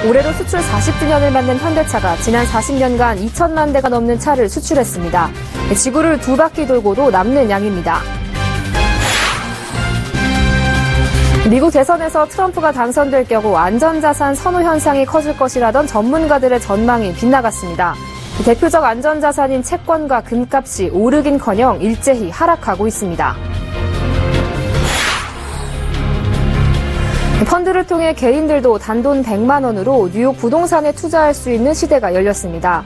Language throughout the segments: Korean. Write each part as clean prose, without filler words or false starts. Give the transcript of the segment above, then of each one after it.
올해로 수출 40주년을 맞는 현대차가 지난 40년간 2천만 대가 넘는 차를 수출했습니다. 지구를 두 바퀴 돌고도 남는 양입니다. 미국 대선에서 트럼프가 당선될 경우 안전자산 선호 현상이 커질 것이라던 전문가들의 전망이 빗나갔습니다. 대표적 안전자산인 채권과 금값이 오르긴커녕 일제히 하락하고 있습니다. 펀드를 통해 개인들도 단돈 100만 원으로 뉴욕 부동산에 투자할 수 있는 시대가 열렸습니다.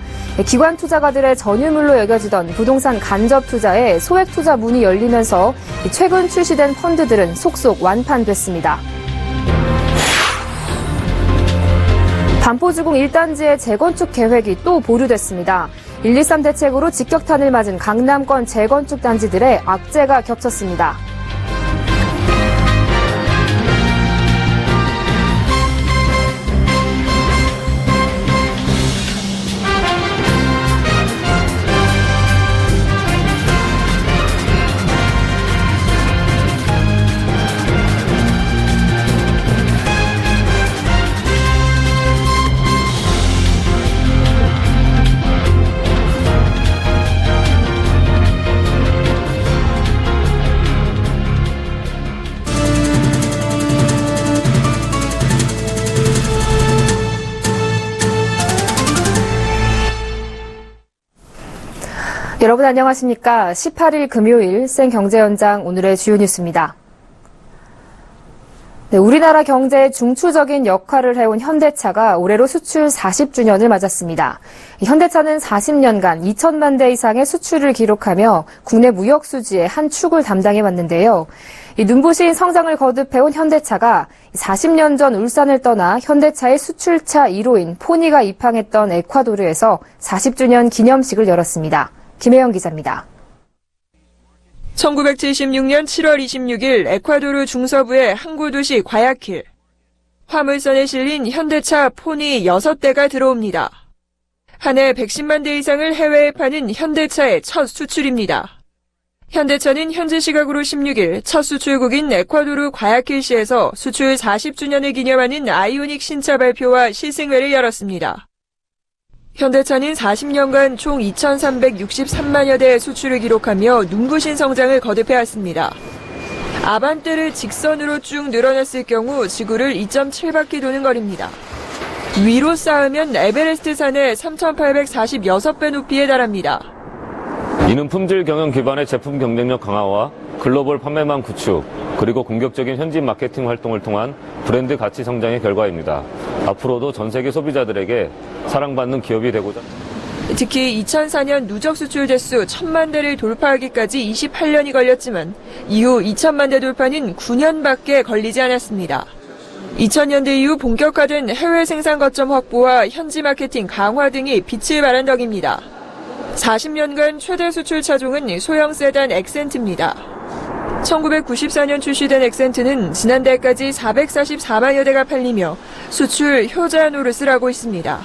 기관 투자가들의 전유물로 여겨지던 부동산 간접 투자에 소액 투자 문이 열리면서 최근 출시된 펀드들은 속속 완판됐습니다. 반포주공 1단지의 재건축 계획이 또 보류됐습니다. 123 대책으로 직격탄을 맞은 강남권 재건축 단지들의 악재가 겹쳤습니다. 여러분 안녕하십니까? 18일 금요일 생경제연장 오늘의 주요 뉴스입니다. 우리나라 경제에 중추적인 역할을 해온 현대차가 올해로 수출 40주년을 맞았습니다. 현대차는 40년간 2천만 대 이상의 수출을 기록하며 국내 무역 수지의 한 축을 담당해왔는데요. 눈부신 성장을 거듭해온 현대차가 40년 전 울산을 떠나 현대차의 수출차 1호인 포니가 입항했던 에콰도르에서 40주년 기념식을 열었습니다. 김혜영 기자입니다. 1976년 7월 26일 에콰도르 중서부의 항구 도시 과야킬. 화물선에 실린 현대차 포니 6대가 들어옵니다. 한 해 110만 대 이상을 해외에 파는 현대차의 첫 수출입니다. 현대차는 현지 시각으로 16일 첫 수출국인 에콰도르 과야킬시에서 수출 40주년을 기념하는 아이오닉 신차 발표와 시승회를 열었습니다. 현대차는 40년간 총 2,363만여 대의 수출을 기록하며 눈부신 성장을 거듭해왔습니다. 아반떼를 직선으로 쭉 늘어났을 경우 지구를 2.7바퀴 도는 거리입니다. 위로 쌓으면 에베레스트 산의 3,846배 높이에 달합니다. 이는 품질 경영 기반의 제품 경쟁력 강화와 글로벌 판매망 구축, 그리고 공격적인 현지 마케팅 활동을 통한 브랜드 가치 성장의 결과입니다. 앞으로도 전 세계 소비자들에게 사랑받는 기업이 되고자. 특히 2004년 누적 수출 대수 1,000만 대를 돌파하기까지 28년이 걸렸지만 이후 2,000만 대 돌파는 9년밖에 걸리지 않았습니다. 2000년대 이후 본격화된 해외 생산 거점 확보와 현지 마케팅 강화 등이 빛을 발한 덕입니다. 40년간 최대 수출 차종은 소형 세단 엑센트입니다. 1994년 출시된 엑센트는 지난달까지 444만여 대가 팔리며 수출 효자 노릇을 하고 있습니다.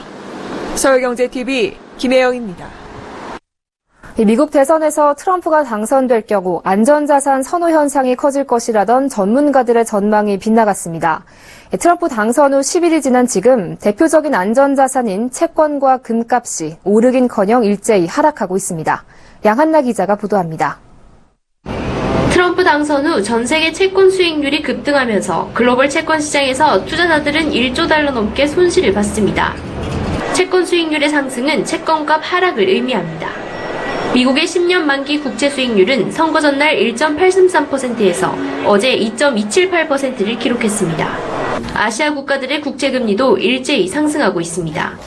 서울경제TV 김혜영입니다. 미국 대선에서 트럼프가 당선될 경우 안전자산 선호 현상이 커질 것이라던 전문가들의 전망이 빗나갔습니다. 트럼프 당선 후 10일이 지난 지금 대표적인 안전자산인 채권과 금값이 오르긴커녕 일제히 하락하고 있습니다. 양한나 기자가 보도합니다. 트럼프 당선 후 전 세계 채권 수익률이 급등하면서 글로벌 채권 시장에서 투자자들은 1조 달러 넘게 손실을 봤습니다. 채권 수익률의 상승은 채권값 하락을 의미합니다. 미국의 10년 만기 국채 수익률은 선거 전날 1.833%에서 어제 2.278%를 기록했습니다. 아시아 국가들의 국채금리도 일제히 상승하고 있습니다.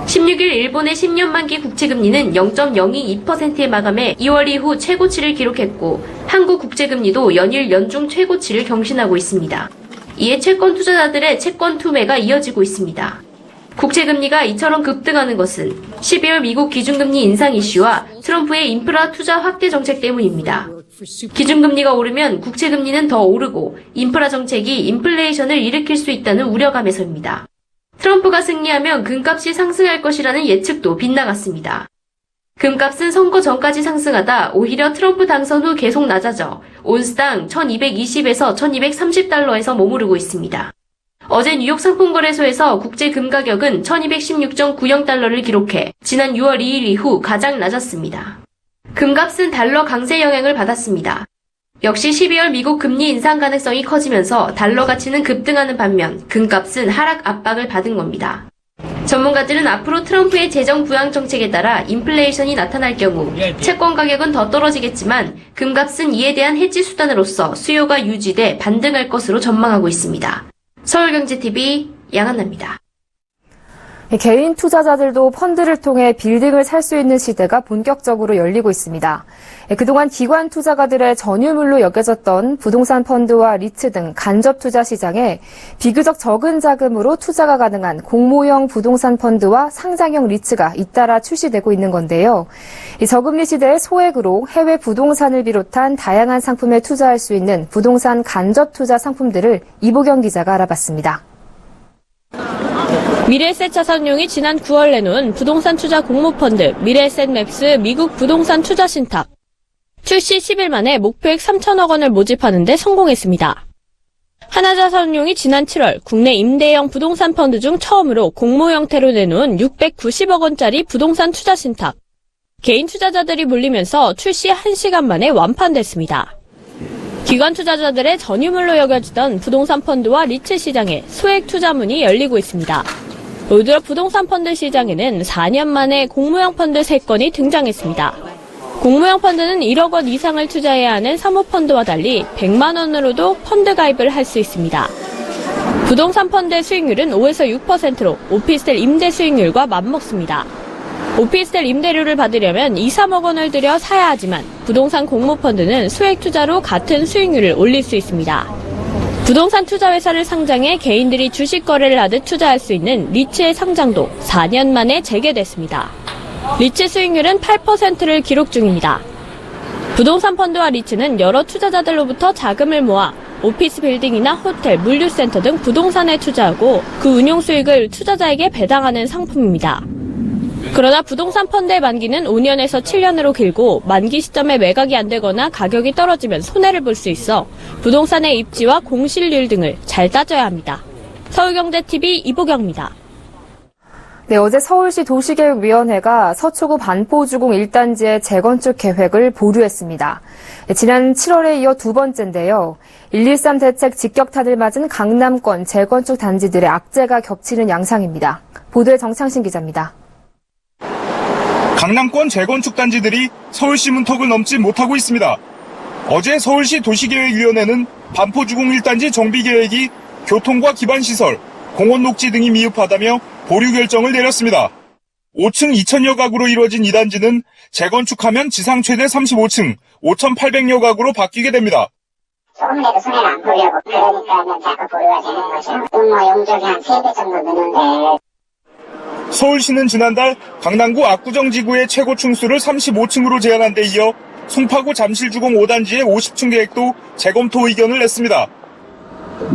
16일 일본의 10년 만기 국채금리는 0.022%에 마감해 2월 이후 최고치를 기록했고 한국 국채금리도 연일 연중 최고치를 경신하고 있습니다. 이에 채권 투자자들의 채권 투매가 이어지고 있습니다. 국채금리가 이처럼 급등하는 것은 12월 미국 기준금리 인상 이슈와 트럼프의 인프라 투자 확대 정책 때문입니다. 기준금리가 오르면 국채금리는 더 오르고 인프라 정책이 인플레이션을 일으킬 수 있다는 우려감에서입니다. 트럼프가 승리하면 금값이 상승할 것이라는 예측도 빗나갔습니다. 금값은 선거 전까지 상승하다 오히려 트럼프 당선 후 계속 낮아져 온스당 1220에서 1230달러에서 머무르고 있습니다. 어제 뉴욕 상품거래소에서 국제 금 가격은 1216.90달러를 기록해 지난 6월 2일 이후 가장 낮았습니다. 금값은 달러 강세 영향을 받았습니다. 역시 12월 미국 금리 인상 가능성이 커지면서 달러 가치는 급등하는 반면 금값은 하락 압박을 받은 겁니다. 전문가들은 앞으로 트럼프의 재정 부양 정책에 따라 인플레이션이 나타날 경우 채권 가격은 더 떨어지겠지만 금값은 이에 대한 해지 수단으로서 수요가 유지돼 반등할 것으로 전망하고 있습니다. 서울경제TV 양한나입니다. 개인 투자자들도 펀드를 통해 빌딩을 살 수 있는 시대가 본격적으로 열리고 있습니다. 그동안 기관 투자가들의 전유물로 여겨졌던 부동산 펀드와 리츠 등 간접 투자 시장에 비교적 적은 자금으로 투자가 가능한 공모형 부동산 펀드와 상장형 리츠가 잇따라 출시되고 있는 건데요. 이 저금리 시대의 소액으로 해외 부동산을 비롯한 다양한 상품에 투자할 수 있는 부동산 간접 투자 상품들을 이보경 기자가 알아봤습니다. 미래에셋 자산운용이 지난 9월 내놓은 부동산 투자 공모펀드 미래에셋 맵스 미국 부동산 투자 신탁. 출시 10일 만에 목표액 3천억 원을 모집하는 데 성공했습니다. 하나자산운용이 지난 7월 국내 임대형 부동산 펀드 중 처음으로 공모 형태로 내놓은 690억 원짜리 부동산 투자 신탁. 개인 투자자들이 몰리면서 출시 1시간 만에 완판됐습니다. 기관 투자자들의 전유물로 여겨지던 부동산 펀드와 리츠 시장에 소액 투자문이 열리고 있습니다. 올 들어 부동산 펀드 시장에는 4년 만에 공모형 펀드 3건이 등장했습니다. 공모형 펀드는 1억 원 이상을 투자해야 하는 사모펀드와 달리 100만 원으로도 펀드 가입을 할 수 있습니다. 부동산 펀드의 수익률은 5에서 6%로 오피스텔 임대 수익률과 맞먹습니다. 오피스텔 임대료를 받으려면 2, 3억 원을 들여 사야 하지만 부동산 공모펀드는 소액 투자로 같은 수익률을 올릴 수 있습니다. 부동산 투자회사를 상장해 개인들이 주식 거래를 하듯 투자할 수 있는 리츠의 상장도 4년 만에 재개됐습니다. 리츠 수익률은 8%를 기록 중입니다. 부동산 펀드와 리츠는 여러 투자자들로부터 자금을 모아 오피스 빌딩이나 호텔, 물류센터 등 부동산에 투자하고 그 운용 수익을 투자자에게 배당하는 상품입니다. 그러나 부동산 펀드의 만기는 5년에서 7년으로 길고 만기 시점에 매각이 안 되거나 가격이 떨어지면 손해를 볼 수 있어 부동산의 입지와 공실률 등을 잘 따져야 합니다. 서울경제TV 이보경입니다. 네, 어제 서울시 도시계획위원회가 서초구 반포주공 1단지의 재건축 계획을 보류했습니다. 지난 7월에 이어 두 번째인데요. 113 대책 직격탄을 맞은 강남권 재건축 단지들의 악재가 겹치는 양상입니다. 보도에 정창신 기자입니다. 강남권 재건축 단지들이 서울시 문턱을 넘지 못하고 있습니다. 어제 서울시 도시계획위원회는 반포주공 1단지 정비계획이 교통과 기반시설, 공원 녹지 등이 미흡하다며 보류 결정을 내렸습니다. 5층 2,000여 가구로 이루어진 이 단지는 재건축하면 지상 최대 35층, 5,800여 가구로 바뀌게 됩니다. 조금이라도 손해를 안 보려고 그러니까 자꾸 보류가 되는 거죠. 용적이 한 3배 정도 느는데. 서울시는 지난달 강남구 압구정지구의 최고 층수를 35층으로 제한한 데 이어 송파구 잠실주공 5단지의 50층 계획도 재검토 의견을 냈습니다.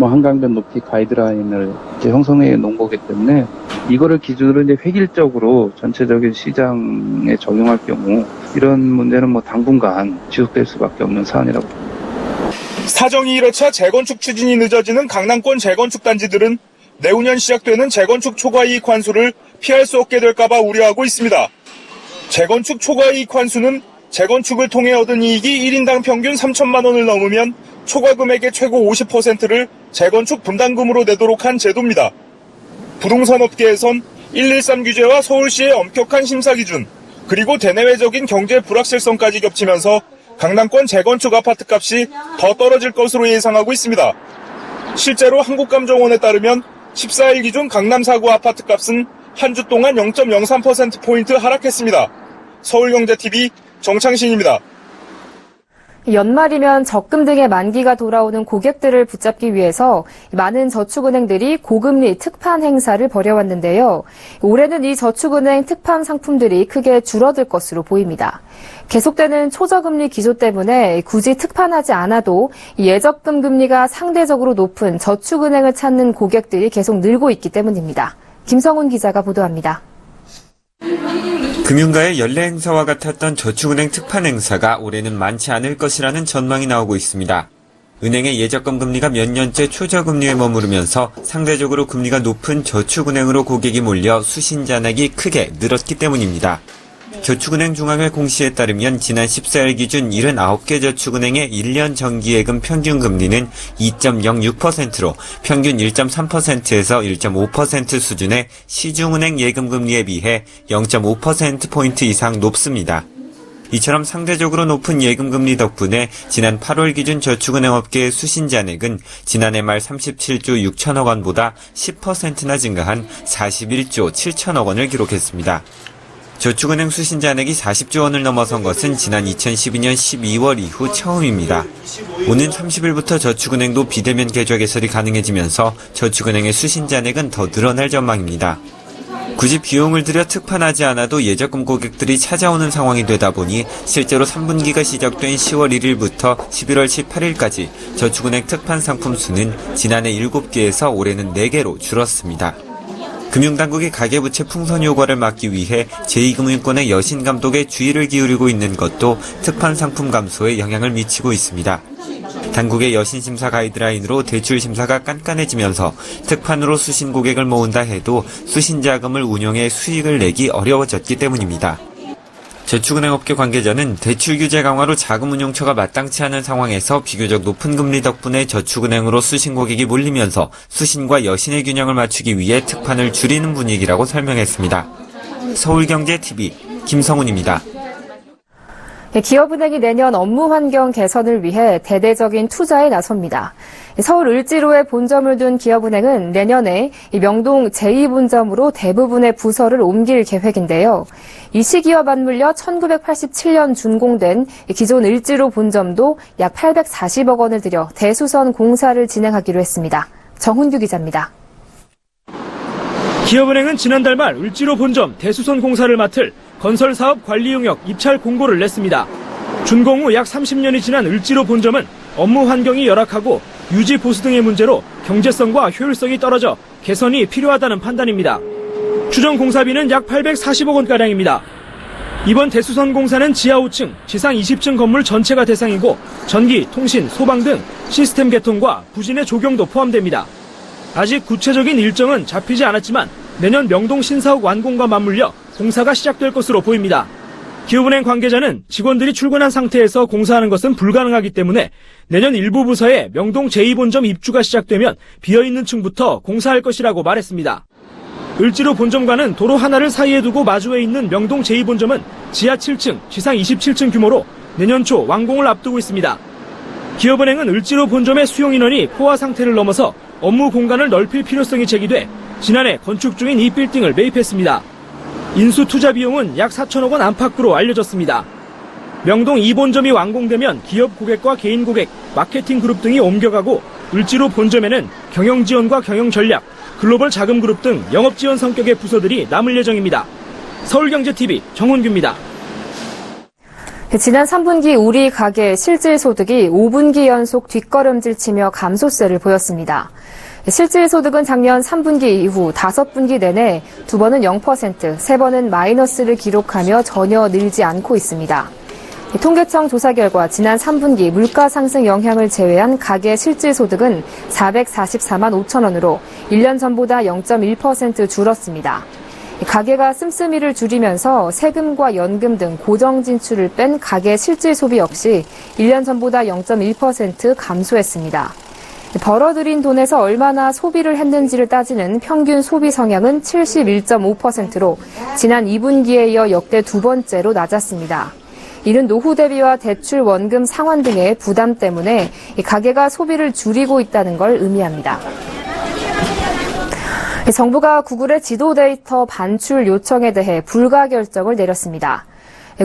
한강변 높이 가이드라인을 이제 형성해 놓은 거기 때문에 이거를 기준으로 이제 획일적으로 전체적인 시장에 적용할 경우 이런 문제는 당분간 지속될 수밖에 없는 사안이라고 봅니다. 사정이 이렇자 재건축 추진이 늦어지는 강남권 재건축 단지들은 내후년 시작되는 재건축 초과이익 환수를 피할 수 없게 될까봐 우려하고 있습니다. 재건축 초과이익 환수는 재건축을 통해 얻은 이익이 1인당 평균 3천만 원을 넘으면 초과금액의 최고 50%를 재건축 분담금으로 내도록 한 제도입니다. 부동산 업계에선 113 규제와 서울시의 엄격한 심사 기준, 그리고 대내외적인 경제 불확실성까지 겹치면서 강남권 재건축 아파트값이 더 떨어질 것으로 예상하고 있습니다. 실제로 한국감정원에 따르면 14일 기준 강남 4구 아파트값은 한 주 동안 0.03%포인트 하락했습니다. 서울경제TV 정창신입니다. 연말이면 적금 등의 만기가 돌아오는 고객들을 붙잡기 위해서 많은 저축은행들이 고금리 특판 행사를 벌여왔는데요. 올해는 이 저축은행 특판 상품들이 크게 줄어들 것으로 보입니다. 계속되는 초저금리 기조 때문에 굳이 특판하지 않아도 예적금 금리가 상대적으로 높은 저축은행을 찾는 고객들이 계속 늘고 있기 때문입니다. 김성훈 기자가 보도합니다. 금융가의 연례 행사와 같았던 저축은행 특판 행사가 올해는 많지 않을 것이라는 전망이 나오고 있습니다. 은행의 예적금 금리가 몇 년째 초저금리에 머무르면서 상대적으로 금리가 높은 저축은행으로 고객이 몰려 수신잔액이 크게 늘었기 때문입니다. 저축은행 중앙회 공시에 따르면 지난 14일 기준 79개 저축은행의 1년 정기예금 평균 금리는 2.06%로 평균 1.3%에서 1.5% 수준의 시중은행 예금 금리에 비해 0.5%포인트 이상 높습니다. 이처럼 상대적으로 높은 예금 금리 덕분에 지난 8월 기준 저축은행 업계의 수신잔액은 지난해 말 37조 6천억 원보다 10%나 증가한 41조 7천억 원을 기록했습니다. 저축은행 수신잔액이 40조 원을 넘어선 것은 지난 2012년 12월 이후 처음입니다. 오는 30일부터 저축은행도 비대면 계좌 개설이 가능해지면서 저축은행의 수신잔액은 더 늘어날 전망입니다. 굳이 비용을 들여 특판하지 않아도 예적금 고객들이 찾아오는 상황이 되다 보니 실제로 3분기가 시작된 10월 1일부터 11월 18일까지 저축은행 특판 상품 수는 지난해 7개에서 올해는 4개로 줄었습니다. 금융당국이 가계부채 풍선 효과를 막기 위해 제2금융권의 여신 감독에 주의를 기울이고 있는 것도 특판 상품 감소에 영향을 미치고 있습니다. 당국의 여신 심사 가이드라인으로 대출 심사가 깐깐해지면서 특판으로 수신 고객을 모은다 해도 수신 자금을 운용해 수익을 내기 어려워졌기 때문입니다. 저축은행 업계 관계자는 대출 규제 강화로 자금 운용처가 마땅치 않은 상황에서 비교적 높은 금리 덕분에 저축은행으로 수신 고객이 몰리면서 수신과 여신의 균형을 맞추기 위해 특판을 줄이는 분위기라고 설명했습니다. 서울경제TV 김성훈입니다. 기업은행이 내년 업무 환경 개선을 위해 대대적인 투자에 나섭니다. 서울 을지로에 본점을 둔 기업은행은 내년에 명동 제2본점으로 대부분의 부서를 옮길 계획인데요. 이 시기와 맞물려 1987년 준공된 기존 을지로 본점도 약 840억 원을 들여 대수선 공사를 진행하기로 했습니다. 정훈규 기자입니다. 기업은행은 지난달 말 을지로 본점 대수선 공사를 맡을 건설사업 관리 용역 입찰 공고를 냈습니다. 준공 후 약 30년이 지난 을지로 본점은 업무 환경이 열악하고 유지 보수 등의 문제로 경제성과 효율성이 떨어져 개선이 필요하다는 판단입니다. 추정 공사비는 약 840억 원가량입니다. 이번 대수선 공사는 지하 5층, 지상 20층 건물 전체가 대상이고 전기, 통신, 소방 등 시스템 개통과 부진의 조경도 포함됩니다. 아직 구체적인 일정은 잡히지 않았지만 내년 명동 신사옥 완공과 맞물려 공사가 시작될 것으로 보입니다. 기업은행 관계자는 직원들이 출근한 상태에서 공사하는 것은 불가능하기 때문에 내년 일부 부서에 명동 제2본점 입주가 시작되면 비어있는 층부터 공사할 것이라고 말했습니다. 을지로 본점과는 도로 하나를 사이에 두고 마주해 있는 명동 제2본점은 지하 7층, 지상 27층 규모로 내년 초 완공을 앞두고 있습니다. 기업은행은 을지로 본점의 수용 인원이 포화 상태를 넘어서 업무 공간을 넓힐 필요성이 제기돼 지난해 건축 중인 이 빌딩을 매입했습니다. 인수 투자 비용은 약 4천억 원 안팎으로 알려졌습니다. 명동 2본점이 완공되면 기업 고객과 개인 고객, 마케팅 그룹 등이 옮겨가고 을지로 본점에는 경영 지원과 경영 전략, 글로벌 자금 그룹 등 영업 지원 성격의 부서들이 남을 예정입니다. 서울경제TV 정훈규입니다. 지난 3분기 우리 가계 실질 소득이 5분기 연속 뒷걸음질치며 감소세를 보였습니다. 실질 소득은 작년 3분기 이후 5분기 내내 2번은 0%, 3번은 마이너스를 기록하며 전혀 늘지 않고 있습니다. 통계청 조사 결과 지난 3분기 물가 상승 영향을 제외한 가계 실질 소득은 444만 5천 원으로 1년 전보다 0.1% 줄었습니다. 가계가 씀씀이를 줄이면서 세금과 연금 등 고정 진출을 뺀 가계 실질 소비 역시 1년 전보다 0.1% 감소했습니다. 벌어들인 돈에서 얼마나 소비를 했는지를 따지는 평균 소비 성향은 71.5%로 지난 2분기에 이어 역대 두 번째로 낮았습니다. 이는 노후 대비와 대출 원금 상환 등의 부담 때문에 가계가 소비를 줄이고 있다는 걸 의미합니다. 정부가 구글의 지도 데이터 반출 요청에 대해 불가 결정을 내렸습니다.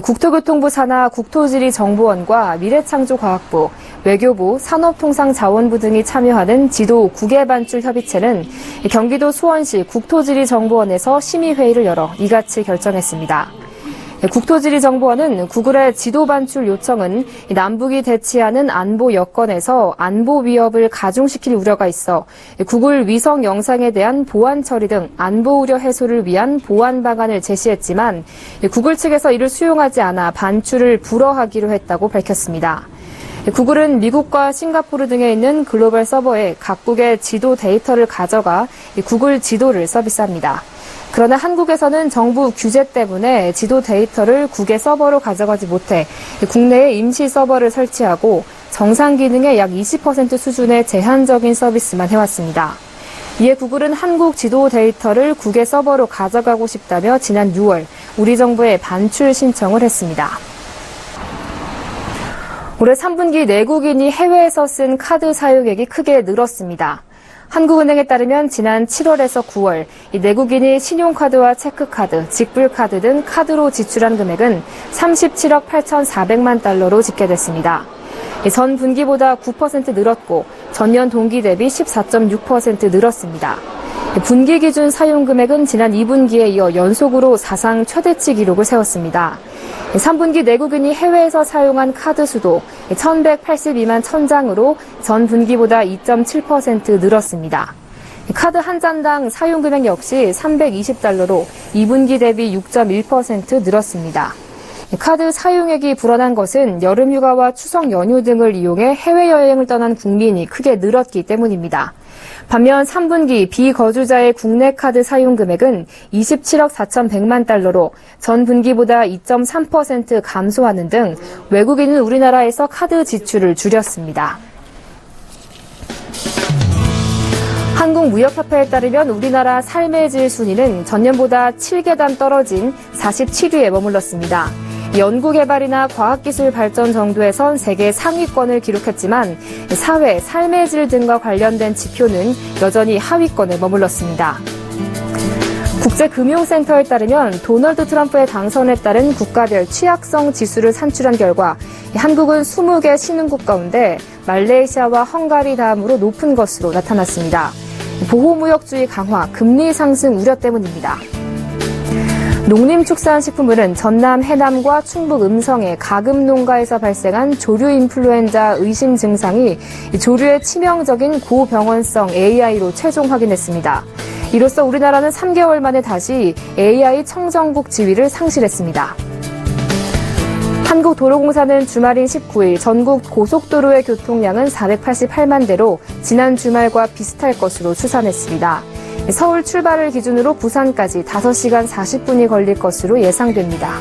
국토교통부 산하 국토지리정보원과 미래창조과학부, 외교부, 산업통상자원부 등이 참여하는 지도 국외 반출 협의체는 경기도 수원시 국토지리정보원에서 심의회의를 열어 이같이 결정했습니다. 국토지리정보원은 구글의 지도 반출 요청은 남북이 대치하는 안보 여건에서 안보 위협을 가중시킬 우려가 있어 구글 위성 영상에 대한 보안 처리 등 안보 우려 해소를 위한 보안 방안을 제시했지만 구글 측에서 이를 수용하지 않아 반출을 불허하기로 했다고 밝혔습니다. 구글은 미국과 싱가포르 등에 있는 글로벌 서버에 각국의 지도 데이터를 가져가 구글 지도를 서비스합니다. 그러나 한국에서는 정부 규제 때문에 지도 데이터를 국외 서버로 가져가지 못해 국내에 임시 서버를 설치하고 정상 기능의 약 20% 수준의 제한적인 서비스만 해왔습니다. 이에 구글은 한국 지도 데이터를 국외 서버로 가져가고 싶다며 지난 6월 우리 정부에 반출 신청을 했습니다. 올해 3분기 내국인이 해외에서 쓴 카드 사용액이 크게 늘었습니다. 한국은행에 따르면 지난 7월에서 9월 내국인이 신용카드와 체크카드, 직불카드 등 카드로 지출한 금액은 37억 8,400만 달러로 집계됐습니다. 전 분기보다 9% 늘었고 전년 동기 대비 14.6% 늘었습니다. 분기 기준 사용 금액은 지난 2분기에 이어 연속으로 사상 최대치 기록을 세웠습니다. 3분기 내국인이 해외에서 사용한 카드 수도 1,182만 1,000장으로 전 분기보다 2.7% 늘었습니다. 카드 한 잔당 사용 금액 역시 320달러로 2분기 대비 6.1% 늘었습니다. 카드 사용액이 불어난 것은 여름휴가와 추석 연휴 등을 이용해 해외여행을 떠난 국민이 크게 늘었기 때문입니다. 반면 3분기 비거주자의 국내 카드 사용 금액은 27억 4,100만 달러로 전 분기보다 2.3% 감소하는 등 외국인은 우리나라에서 카드 지출을 줄였습니다. 한국무역협회에 따르면 우리나라 삶의 질 순위는 전년보다 7계단 떨어진 47위에 머물렀습니다. 연구개발이나 과학기술 발전 정도에선 세계 상위권을 기록했지만 사회, 삶의 질 등과 관련된 지표는 여전히 하위권에 머물렀습니다. 국제금융센터에 따르면 도널드 트럼프의 당선에 따른 국가별 취약성 지수를 산출한 결과 한국은 20개 신흥국 가운데 말레이시아와 헝가리 다음으로 높은 것으로 나타났습니다. 보호무역주의 강화, 금리 상승 우려 때문입니다. 농림축산식품부는 전남 해남과 충북 음성의 가금 농가에서 발생한 조류 인플루엔자 의심 증상이 조류의 치명적인 고병원성 AI로 최종 확인했습니다. 이로써 우리나라는 3개월 만에 다시 AI 청정국 지위를 상실했습니다. 한국도로공사는 주말인 19일 전국 고속도로의 교통량은 488만 대로 지난 주말과 비슷할 것으로 추산했습니다. 서울 출발을 기준으로 부산까지 5시간 40분이 걸릴 것으로 예상됩니다.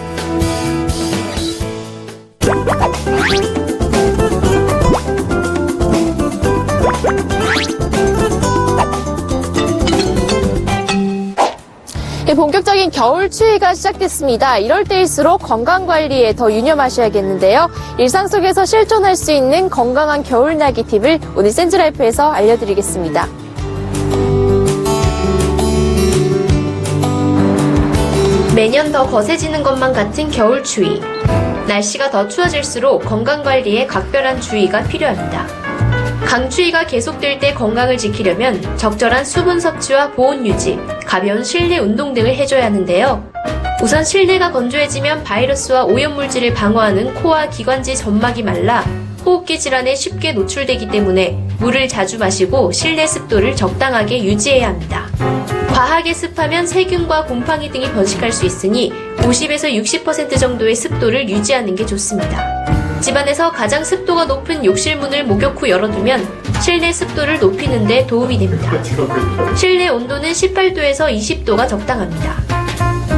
본격적인 겨울 추위가 시작됐습니다. 이럴 때일수록 건강관리에 더 유념하셔야겠는데요. 일상 속에서 실천할 수 있는 건강한 겨울나기 팁을 오늘 센즈라이프에서 알려드리겠습니다. 매년 더 거세지는 것만 같은 겨울 추위. 날씨가 더 추워질수록 건강관리에 각별한 주의가 필요합니다. 강추위가 계속될 때 건강을 지키려면 적절한 수분 섭취와 보온 유지, 가벼운 실내 운동 등을 해줘야 하는데요. 우선 실내가 건조해지면 바이러스와 오염물질을 방어하는 코와 기관지 점막이 말라 호흡기 질환에 쉽게 노출되기 때문에 물을 자주 마시고 실내 습도를 적당하게 유지해야 합니다. 과하게 습하면 세균과 곰팡이 등이 번식할 수 있으니 50에서 60% 정도의 습도를 유지하는 게 좋습니다. 집안에서 가장 습도가 높은 욕실 문을 목욕 후 열어두면 실내 습도를 높이는 데 도움이 됩니다. 실내 온도는 18도에서 20도가 적당합니다.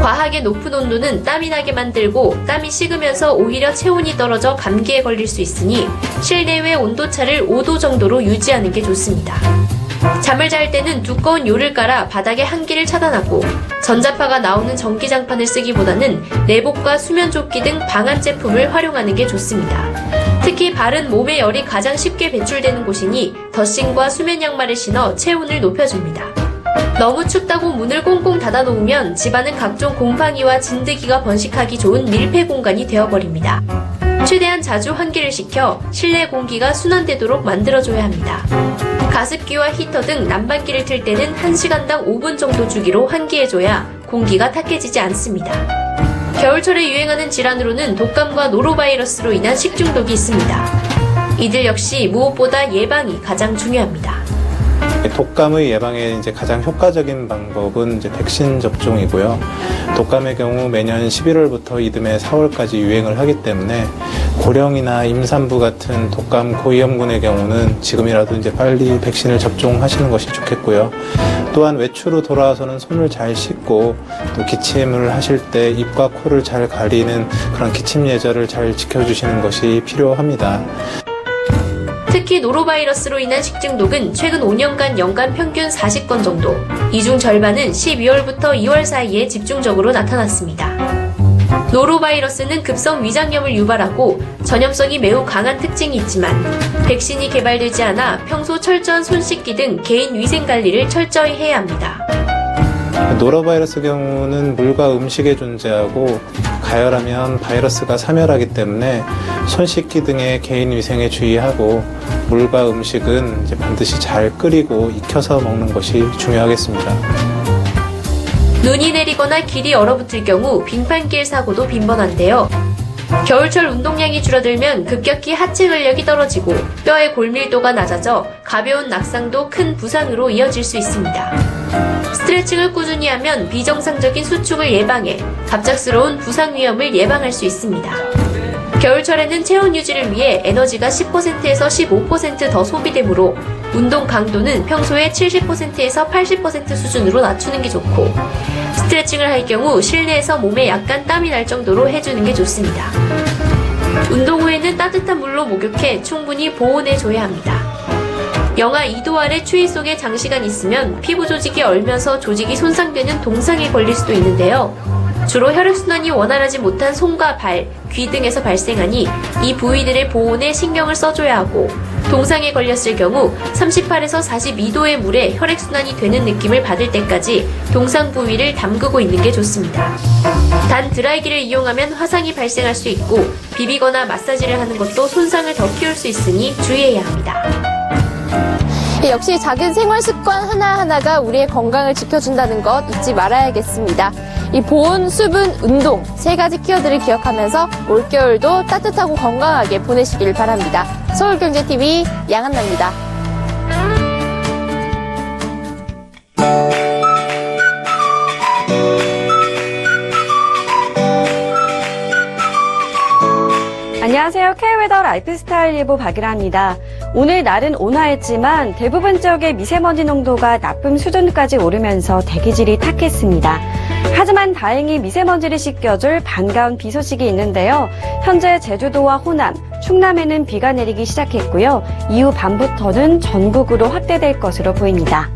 과하게 높은 온도는 땀이 나게 만들고 땀이 식으면서 오히려 체온이 떨어져 감기에 걸릴 수 있으니 실내외 온도차를 5도 정도로 유지하는 게 좋습니다. 잠을 잘 때는 두꺼운 요를 깔아 바닥에 한기를 차단하고 전자파가 나오는 전기장판을 쓰기보다는 내복과 수면조끼 등 방한 제품을 활용하는 게 좋습니다. 특히 발은 몸의 열이 가장 쉽게 배출되는 곳이니 덧신과 수면 양말을 신어 체온을 높여줍니다. 너무 춥다고 문을 꽁꽁 닫아놓으면 집안은 각종 곰팡이와 진드기가 번식하기 좋은 밀폐 공간이 되어버립니다. 최대한 자주 환기를 시켜 실내 공기가 순환되도록 만들어줘야 합니다. 가습기와 히터 등 난방기를 틀 때는 1시간당 5분 정도 주기로 환기해줘야 공기가 탁해지지 않습니다. 겨울철에 유행하는 질환으로는 독감과 노로바이러스로 인한 식중독이 있습니다. 이들 역시 무엇보다 예방이 가장 중요합니다. 독감의 예방에 가장 효과적인 방법은 백신 접종이고요. 독감의 경우 매년 11월부터 이듬해 4월까지 유행을 하기 때문에 고령이나 임산부 같은 독감 고위험군의 경우는 지금이라도 이제 빨리 백신을 접종하시는 것이 좋겠고요. 또한 외출후 돌아와서는 손을 잘 씻고 또 기침을 하실 때 입과 코를 잘 가리는 그런 기침 예절을 잘 지켜주시는 것이 필요합니다. 특히 노로바이러스로 인한 식중독은 최근 5년간 연간 평균 40건 정도, 이 중 절반은 12월부터 2월 사이에 집중적으로 나타났습니다. 노로바이러스는 급성 위장염을 유발하고 전염성이 매우 강한 특징이 있지만 백신이 개발되지 않아 평소 철저한 손 씻기 등 개인 위생 관리를 철저히 해야 합니다. 노로바이러스 경우는 물과 음식에 존재하고 가열하면 바이러스가 사멸하기 때문에 손 씻기 등의 개인 위생에 주의하고 물과 음식은 이제 반드시 잘 끓이고 익혀서 먹는 것이 중요하겠습니다. 눈이 내리거나 길이 얼어붙을 경우 빙판길 사고도 빈번한데요. 겨울철 운동량이 줄어들면 급격히 하체 근력이 떨어지고 뼈의 골밀도가 낮아져 가벼운 낙상도 큰 부상으로 이어질 수 있습니다. 스트레칭을 꾸준히 하면 비정상적인 수축을 예방해 갑작스러운 부상 위험을 예방할 수 있습니다. 겨울철에는 체온 유지를 위해 에너지가 10%에서 15% 더 소비되므로 운동 강도는 평소의 70%에서 80% 수준으로 낮추는 게 좋고, 스트레칭을 할 경우 실내에서 몸에 약간 땀이 날 정도로 해주는 게 좋습니다. 운동 후에는 따뜻한 물로 목욕해 충분히 보온해줘야 합니다. 영하 2도 아래 추위 속에 장시간 있으면 피부 조직이 얼면서 조직이 손상되는 동상에 걸릴 수도 있는데요. 주로 혈액순환이 원활하지 못한 손과 발, 귀 등에서 발생하니 이 부위들의 보온에 신경을 써줘야 하고, 동상에 걸렸을 경우 38에서 42도의 물에 혈액순환이 되는 느낌을 받을 때까지 동상 부위를 담그고 있는 게 좋습니다. 단 드라이기를 이용하면 화상이 발생할 수 있고, 비비거나 마사지를 하는 것도 손상을 더 키울 수 있으니 주의해야 합니다. 역시 작은 생활 습관 하나하나가 우리의 건강을 지켜준다는 것 잊지 말아야겠습니다. 이 보온, 수분, 운동 세 가지 키워드를 기억하면서 올겨울도 따뜻하고 건강하게 보내시길 바랍니다. 서울경제TV 양한나입니다. 안녕하세요. K웨더 라이프스타일 예보 박일아입니다. 오늘 날은 온화했지만 대부분 지역의 미세먼지 농도가 나쁨 수준까지 오르면서 대기질이 탁했습니다. 하지만 다행히 미세먼지를 씻겨줄 반가운 비 소식이 있는데요. 현재 제주도와 호남, 충남에는 비가 내리기 시작했고요. 이후 밤부터는 전국으로 확대될 것으로 보입니다.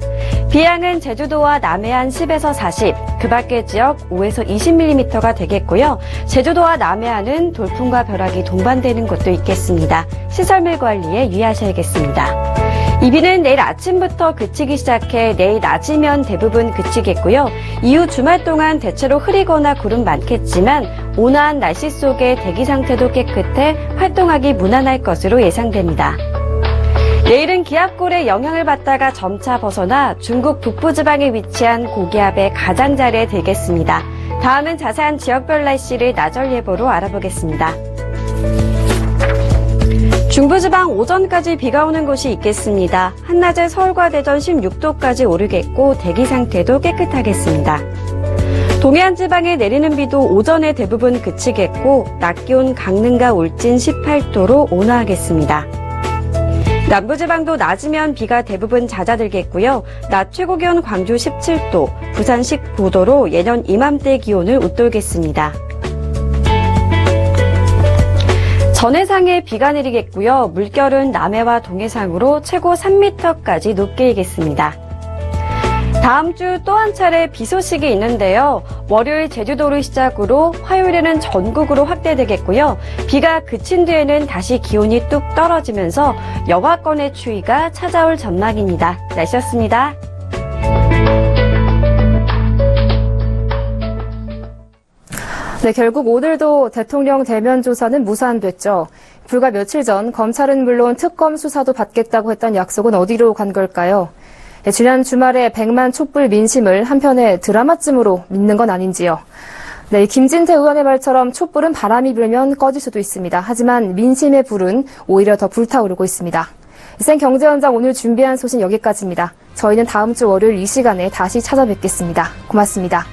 비양은 제주도와 남해안 10에서 40, 그 밖의 지역 5에서 20mm가 되겠고요. 제주도와 남해안은 돌풍과 벼락이 동반되는 곳도 있겠습니다. 시설물 관리에 유의하셔야겠습니다. 이 비는 내일 아침부터 그치기 시작해 내일 낮이면 대부분 그치겠고요. 이후 주말 동안 대체로 흐리거나 구름 많겠지만 온화한 날씨 속에 대기 상태도 깨끗해 활동하기 무난할 것으로 예상됩니다. 내일은 기압골의 영향을 받다가 점차 벗어나 중국 북부지방에 위치한 고기압의 가장자리에 들겠습니다. 다음은 자세한 지역별 날씨를 나절 예보로 알아보겠습니다. 중부지방 오전까지 비가 오는 곳이 있겠습니다. 한낮에 서울과 대전 16도까지 오르겠고 대기 상태도 깨끗하겠습니다. 동해안 지방에 내리는 비도 오전에 대부분 그치겠고 낮 기온 강릉과 울진 18도로 온화하겠습니다. 남부지방도 낮이면 비가 대부분 잦아들겠고요. 낮 최고기온 광주 17도, 부산 19도로 예년 이맘때 기온을 웃돌겠습니다. 전해상에 비가 내리겠고요. 물결은 남해와 동해상으로 최고 3m까지 높게 일겠습니다. 다음 주 또 한 차례 비 소식이 있는데요. 월요일 제주도를 시작으로 화요일에는 전국으로 확대되겠고요. 비가 그친 뒤에는 다시 기온이 뚝 떨어지면서 여가권의 추위가 찾아올 전망입니다. 날씨였습니다. 네, 결국 오늘도 대통령 대면 조사는 무산됐죠. 불과 며칠 전 검찰은 물론 특검 수사도 받겠다고 했던 약속은 어디로 간 걸까요? 네, 지난 주말에 100만 촛불 민심을 한편의 드라마쯤으로 믿는 건 아닌지요. 네, 김진태 의원의 말처럼 촛불은 바람이 불면 꺼질 수도 있습니다. 하지만 민심의 불은 오히려 더 불타오르고 있습니다. 생경제현장 오늘 준비한 소식 여기까지입니다. 저희는 다음 주 월요일 이 시간에 다시 찾아뵙겠습니다. 고맙습니다.